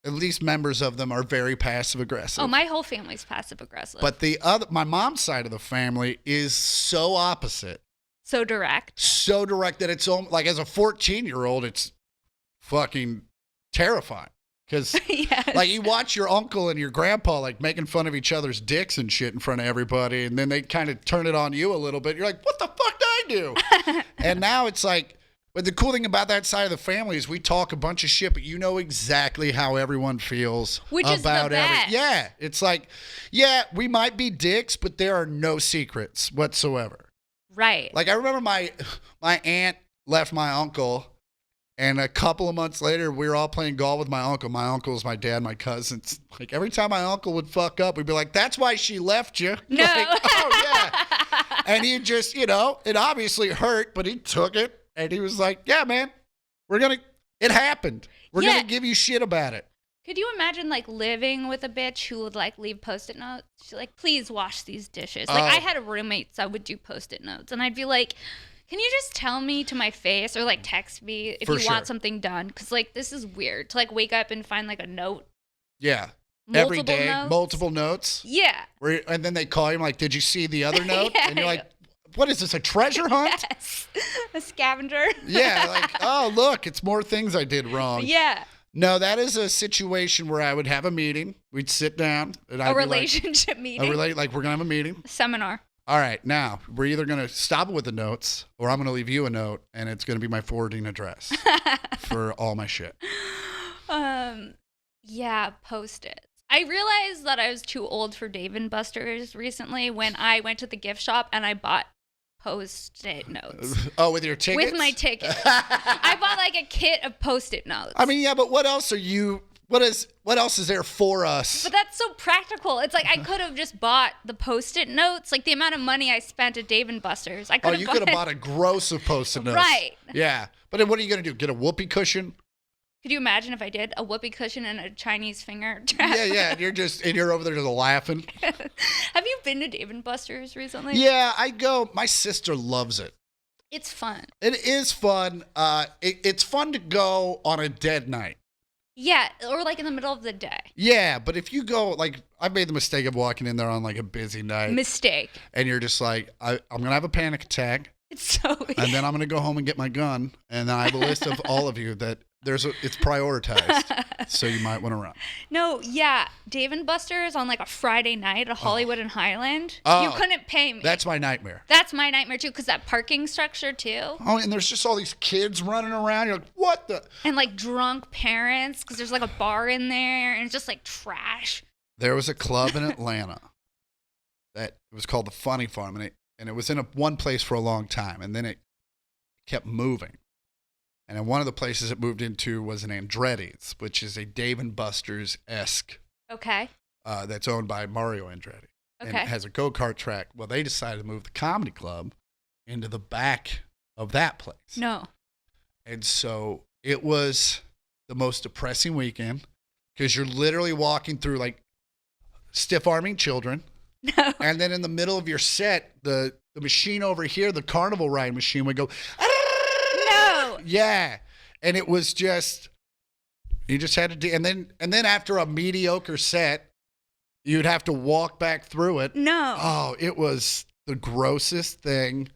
S2: at least members of them are very passive aggressive.
S1: Oh, my whole family's passive aggressive.
S2: But my mom's side of the family is so opposite.
S1: So direct.
S2: So direct that it's like, as a 14-year-old, it's fucking terrifying. Because like, you watch your uncle and your grandpa like making fun of each other's dicks and shit in front of everybody, and then they kind of turn it on you a little bit. You're like, what the fuck did I do? And now it's like, but the cool thing about that side of the family is we talk a bunch of shit, but you know exactly how everyone feels.
S1: Which is the best.
S2: Yeah. It's like, yeah, we might be dicks, but there are no secrets whatsoever.
S1: Right.
S2: Like, I remember my aunt left my uncle, and a couple of months later, we were all playing golf with my uncle. My uncles, my dad, my cousins. Like, every time my uncle would fuck up, we'd be like, that's why she left you.
S1: No.
S2: Like, oh, yeah. And he just, it obviously hurt, but he took it. And he was like, yeah, man, it happened. We're going to give you shit about it.
S1: Could you imagine, like, living with a bitch who would, like, leave Post-it notes? She's like, please wash these dishes. Like, I had a roommate, so I would do Post-it notes. And I'd be like, can you just tell me to my face or, like, text me if you want something done? Because, like, this is weird to, like, wake up and find, like, a note.
S2: Yeah.
S1: Multiple
S2: every day,
S1: notes.
S2: multiple notes.
S1: Yeah.
S2: And then they call you, like, did you see the other note?
S1: Yeah.
S2: And you're like, what is this, a treasure hunt?
S1: Yes. A scavenger.
S2: Yeah, like, oh, look, it's more things I did wrong.
S1: Yeah.
S2: No, that is a situation where I would have a meeting. We'd sit down. And
S1: a relationship meeting.
S2: Like, we're going to have a meeting.
S1: Seminar.
S2: All right, now, we're either going to stop it with the notes, or I'm going to leave you a note, and it's going to be my forwarding address for all my shit.
S1: Yeah, Post-its. I realized that I was too old for Dave & Buster's recently when I went to the gift shop and I bought Post-it notes.
S2: Oh, with your tickets?
S1: With my ticket. I bought like a kit of Post-it notes.
S2: I mean, yeah, but what else is there for us?
S1: But that's so practical. It's like I could have just bought the Post-it notes. Like the amount of money I spent at Dave & Buster's.
S2: You could have bought a gross of Post-it notes.
S1: Right.
S2: Yeah. But then what are you going to do? Get a whoopee cushion?
S1: Could you imagine if I did a whoopee cushion and a Chinese finger trap?
S2: Yeah. And you're over there just laughing.
S1: Have you been to Dave & Buster's recently?
S2: Yeah, I go. My sister loves it.
S1: It's fun.
S2: It is fun. It's fun to go on a dead night.
S1: Yeah, or like in the middle of the day.
S2: Yeah, but if you go, like, I made the mistake of walking in there on, like, a busy night.
S1: Mistake.
S2: And you're just like, I'm going to have a panic attack.
S1: It's so weird.
S2: And then I'm going to go home and get my gun. And I have a list of all of you that it's prioritized. So you might want to run.
S1: No, yeah. Dave & Buster's on like a Friday night at Hollywood and Highland. You couldn't pay me.
S2: That's my nightmare.
S1: That's my nightmare too, because that parking structure too.
S2: Oh, and there's just all these kids running around. You're like, what the?
S1: And like drunk parents, because there's like a bar in there, and it's just like trash.
S2: There was a club in Atlanta that it was called the Funny Farm, and it was in one place for a long time, and then it kept moving. And then one of the places it moved into was an Andretti's, which is a Dave & Buster's-esque.
S1: Okay.
S2: That's owned by Mario Andretti.
S1: Okay.
S2: And it has a go-kart track. Well, they decided to move the comedy club into the back of that place.
S1: No.
S2: And so it was the most depressing weekend because you're literally walking through like stiff-arming children.
S1: No.
S2: And then in the middle of your set, the machine over here, the carnival ride machine would go,
S1: no.
S2: Yeah. And it was just, you just had to do, and then after a mediocre set, you'd have to walk back through it.
S1: No.
S2: Oh, it was the grossest thing.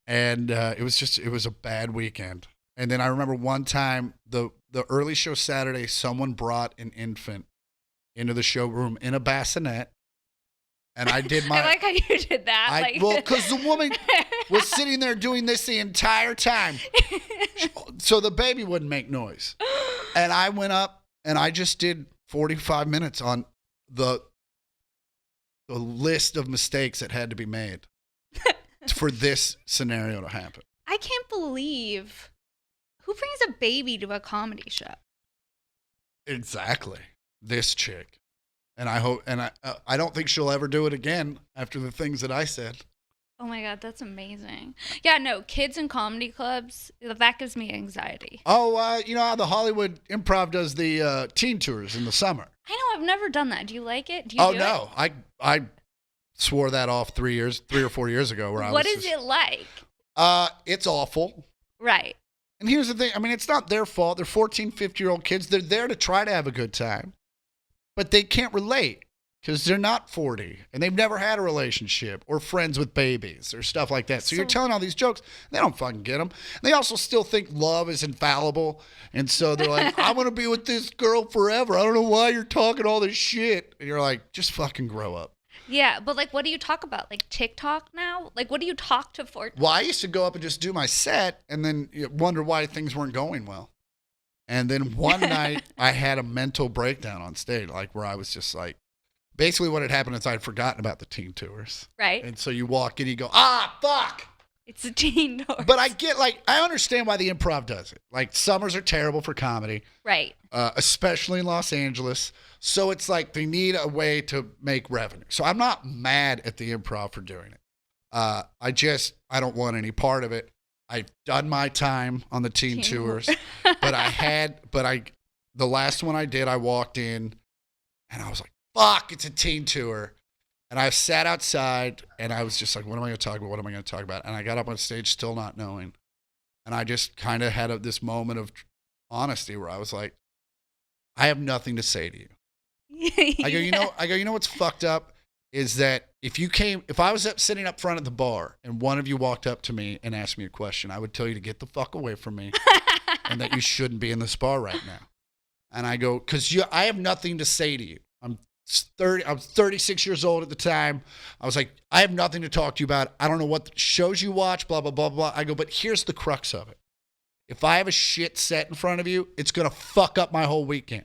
S2: And it was a bad weekend. And then I remember one time, the early show Saturday, someone brought an infant into the showroom in a bassinet. And I did my.
S1: I like how you did that.
S2: Well, because the woman was sitting there doing this the entire time. So the baby wouldn't make noise. And I went up and I just did 45 minutes on the list of mistakes that had to be made for this scenario to happen.
S1: I can't believe who brings a baby to a comedy show.
S2: Exactly. This chick. And I hope, and I don't think she'll ever do it again after the things that I said.
S1: Oh my God, that's amazing. Yeah, no, kids in comedy clubs, that gives me anxiety.
S2: Oh, you know how the Hollywood Improv does the teen tours in the summer?
S1: I know, I've never done that. Do you like it? Do you do
S2: no. I swore that off 3 or 4 years ago.
S1: What is it like?
S2: It's awful.
S1: Right.
S2: And here's the thing. I mean, it's not their fault. They're 14, 15-year-old kids. They're there to try to have a good time. But they can't relate because they're not 40 and they've never had a relationship or friends with babies or stuff like that. So you're telling all these jokes. They don't fucking get them. They also still think love is infallible. And so they're like, I want to be with this girl forever. I don't know why you're talking all this shit. And you're like, just fucking grow up.
S1: Yeah, but like, what do you talk about? Like TikTok now? Like, what do you talk to for?
S2: Well, I used to go up and just do my set and then wonder why things weren't going well. And then one night I had a mental breakdown on stage, like where I was just like, basically what had happened is I'd forgotten about the teen tours.
S1: Right.
S2: And so you walk in, you go, fuck.
S1: It's a teen tour.
S2: But I understand why the Improv does it. Like summers are terrible for comedy.
S1: Right.
S2: Especially in Los Angeles. So it's like they need a way to make revenue. So I'm not mad at the Improv for doing it. I don't want any part of it. I've done my time on the teen tours, but the last one I did, I walked in and I was like, fuck, it's a teen tour. And I sat outside and I was just like, what am I going to talk about? What am I going to talk about? And I got up on stage still not knowing. And I just kind of had this moment of honesty where I was like, I have nothing to say to you. I go, you know what's fucked up is that if I was sitting up front at the bar and one of you walked up to me and asked me a question, I would tell you to get the fuck away from me and that you shouldn't be in this bar right now. And I go, because I have nothing to say to you. I was 36 years old at the time. I was like, I have nothing to talk to you about. I don't know what shows you watch, blah, blah, blah, blah. I go, but here's the crux of it. If I have a shit set in front of you, it's going to fuck up my whole weekend.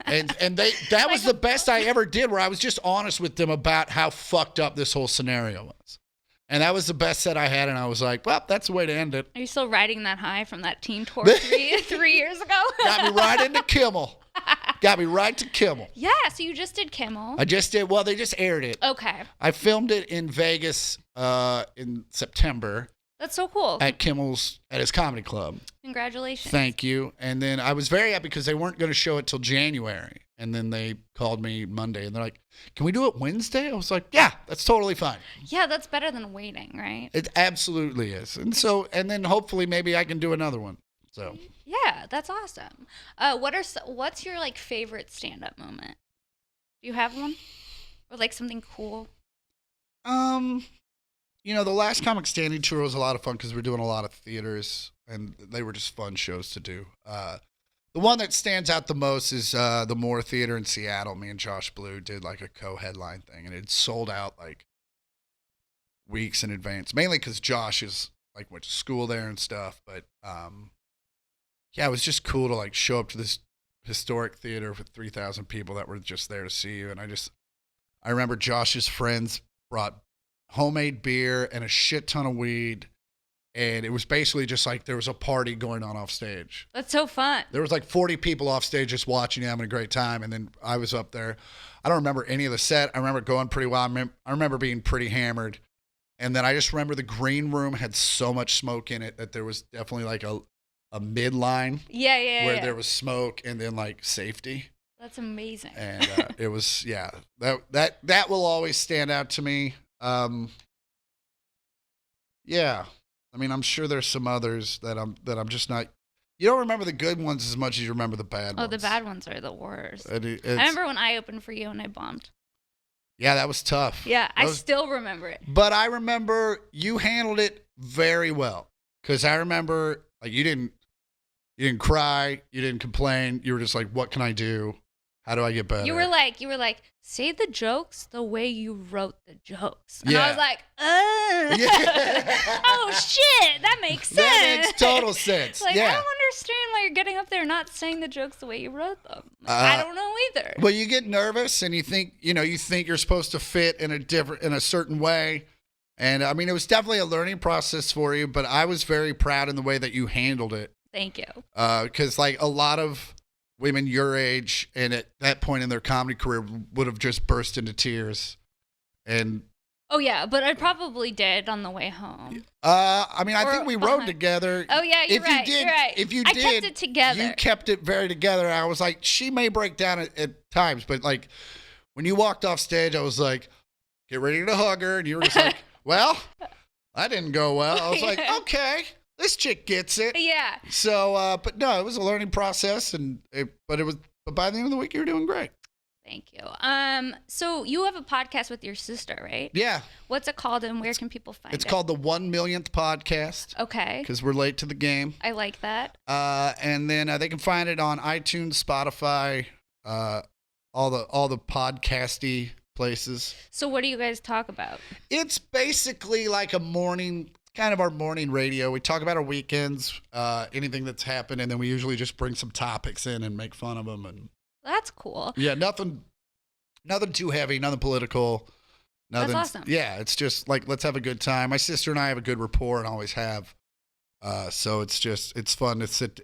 S2: And that was the best I ever did, where I was just honest with them about how fucked up this whole scenario was. And that was the best set I had, and I was like, well, that's the way to end it.
S1: Are you still riding that high from that teen tour 3 years ago?
S2: Got me right into Kimmel. Got me right to Kimmel.
S1: Yeah, so you just did Kimmel.
S2: I just did. Well, they just aired it.
S1: Okay.
S2: I filmed it in Vegas in September.
S1: That's so cool.
S2: At his comedy club.
S1: Congratulations.
S2: Thank you. And then I was very happy because they weren't going to show it till January. And then they called me Monday and they're like, can we do it Wednesday? I was like, yeah, that's totally fine.
S1: Yeah, that's better than waiting, right?
S2: It absolutely is. And then hopefully maybe I can do another one. So
S1: Yeah, that's awesome. What's your like favorite stand-up moment? Do you have one? Or like something cool?
S2: The last Comic Standing tour was a lot of fun because we're doing a lot of theaters, and they were just fun shows to do. The one that stands out the most is the Moore Theater in Seattle. Me and Josh Blue did like a co-headline thing, and it sold out like weeks in advance, mainly because Josh is like went to school there and stuff. But yeah, it was just cool to like show up to this historic theater with 3,000 people that were just there to see you. And I remember Josh's friends brought homemade beer and a shit ton of weed. And it was basically just like there was a party going on off stage.
S1: That's so fun.
S2: There was like 40 people off stage just watching you, having a great time. And then I was up there. I don't remember any of the set. I remember going pretty well. I remember being pretty hammered. And then I just remember the green room had so much smoke in it that there was definitely like a midline.
S1: Yeah.
S2: Where there was smoke and then like safety.
S1: That's amazing.
S2: And it was, yeah, that will always stand out to me. Yeah. I mean, I'm sure there's some others that I'm just not. You don't remember the good ones as much as you remember the bad ones.
S1: Oh, the bad ones are the worst.
S2: I
S1: remember when I opened for you and I bombed.
S2: Yeah, that was tough.
S1: Yeah, I still remember it.
S2: But I remember you handled it very well, because I remember like you didn't cry, you didn't complain. You were just like, "What can I do? How do I get better?"
S1: You were like, say the jokes the way you wrote the jokes. And
S2: Yeah.
S1: I was like,
S2: Yeah.
S1: oh shit, that makes sense.
S2: That makes total sense.
S1: Like,
S2: yeah.
S1: I don't understand why you're getting up there and not saying the jokes the way you wrote them. I don't know either.
S2: Well, you get nervous and you think you're supposed to fit in a certain way. And I mean, it was definitely a learning process for you, but I was very proud in the way that you handled it.
S1: Thank you.
S2: Because like a lot of women your age and at that point in their comedy career would have just burst into tears. And
S1: oh yeah, but I probably did on the way home.
S2: I mean, I think we rode together.
S1: Oh yeah, you're right.
S2: If you
S1: I
S2: did,
S1: kept it together.
S2: You kept it very together. I was like, she may break down at times, but like when you walked off stage, I was like, get ready to hug her, and you were just like, well, that didn't go well. I was like, okay, this chick gets it.
S1: Yeah.
S2: So, but no, it was a learning process, but by the end of the week, you were doing great.
S1: Thank you. So you have a podcast with your sister, right?
S2: Yeah.
S1: What's it called, and where can people find it?
S2: It's called the 1 Millionth Podcast.
S1: Okay.
S2: Because we're late to the game.
S1: I like that.
S2: And then they can find it on iTunes, Spotify, all the podcasty places.
S1: So what do you guys talk about?
S2: It's basically like kind of our morning radio. We talk about our weekends, anything that's happened, and then we usually just bring some topics in and make fun of them. And
S1: that's cool.
S2: yeah, nothing too heavy, nothing political. Nothing.
S1: That's awesome.
S2: Yeah, it's just like, let's have a good time. My sister and I have a good rapport and always have. So it's fun to sit.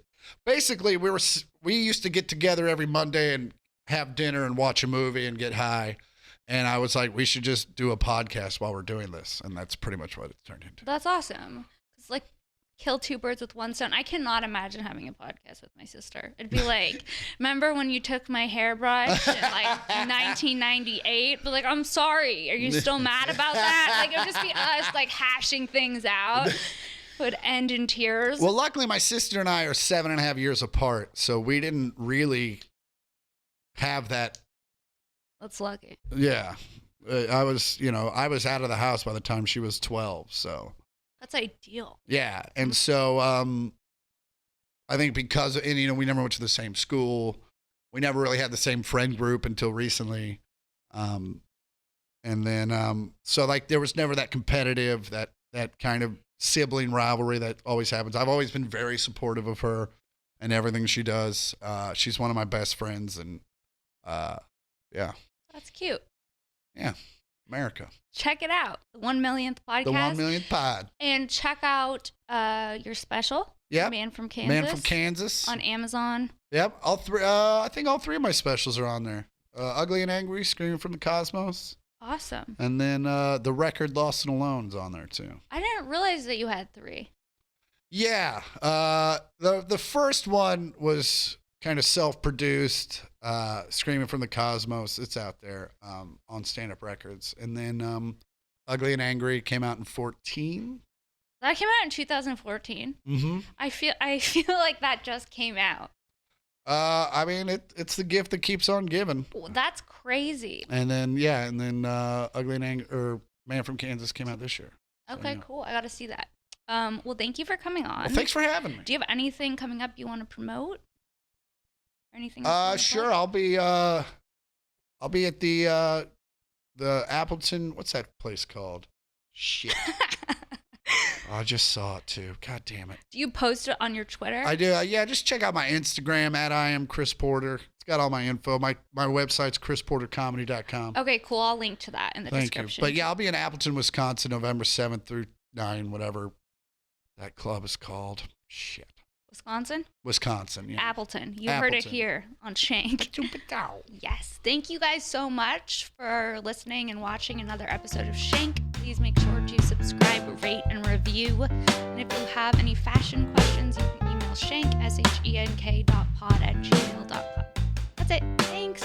S2: Basically, we used to get together every Monday and have dinner and watch a movie and get high. And I was like, we should just do a podcast while we're doing this. And that's pretty much what it turned into.
S1: That's awesome. It's like kill two birds with one stone. I cannot imagine having a podcast with my sister. It'd be like, remember when you took my hairbrush in like 1998? But like, I'm sorry. Are you still mad about that? Like, it would just be us like hashing things out. It would end in tears.
S2: Well, luckily my sister and I are 7.5 years apart. So we didn't really have that.
S1: That's lucky.
S2: Yeah. I was out of the house by the time she was 12. So
S1: that's ideal.
S2: yeah. And so I think because, we never went to the same school. We never really had the same friend group until recently. And then, so like there was never that competitive, that kind of sibling rivalry that always happens. I've always been very supportive of her and everything she does. She's one of my best friends, and yeah.
S1: That's cute.
S2: Yeah. America.
S1: Check it out. The 1 Millionth Podcast.
S2: The 1 Millionth Pod.
S1: And check out your special.
S2: Yep.
S1: Man from Kansas.
S2: Man from Kansas.
S1: On Amazon.
S2: Yep. All three. I think all three of my specials are on there. Ugly and Angry, Screaming from the Cosmos.
S1: Awesome.
S2: And then the record Lost and Alone's on there too.
S1: I didn't realize that you had 3.
S2: Yeah. The first one was kind of self-produced, Screaming from the Cosmos. It's out there on Stand Up Records. And then Ugly and Angry came out in 2014.
S1: That came out in 2014.
S2: Mm-hmm.
S1: I feel like that just came out.
S2: I mean, it's the gift that keeps on giving.
S1: That's crazy.
S2: And then Ugly and Angry, or Man from Kansas came out this year.
S1: Okay,
S2: So,
S1: cool. I got to see that. Well, thank you for coming on.
S2: Well, thanks for having me.
S1: Do you have anything coming up you want to promote? Or anything?
S2: Sure. I'll be at the Appleton. What's that place called? Shit. I just saw it too. God damn it.
S1: Do you post it on your Twitter?
S2: I do. Yeah, just check out my Instagram at I am Chris Porter. It's got all my info. My website's chrisportercomedy.com.
S1: Okay, cool. I'll link to that in the description.
S2: But yeah, I'll be in Appleton, Wisconsin, November 7th through 9, whatever that club is called. Shit. Wisconsin, yeah.
S1: Appleton. You heard it here on Shank. Yes. Thank you guys so much for listening and watching another episode of Shank. Please make sure to subscribe, rate, and review. And if you have any fashion questions, you can email shank, shenk.pod@gmail.com. That's it. Thanks.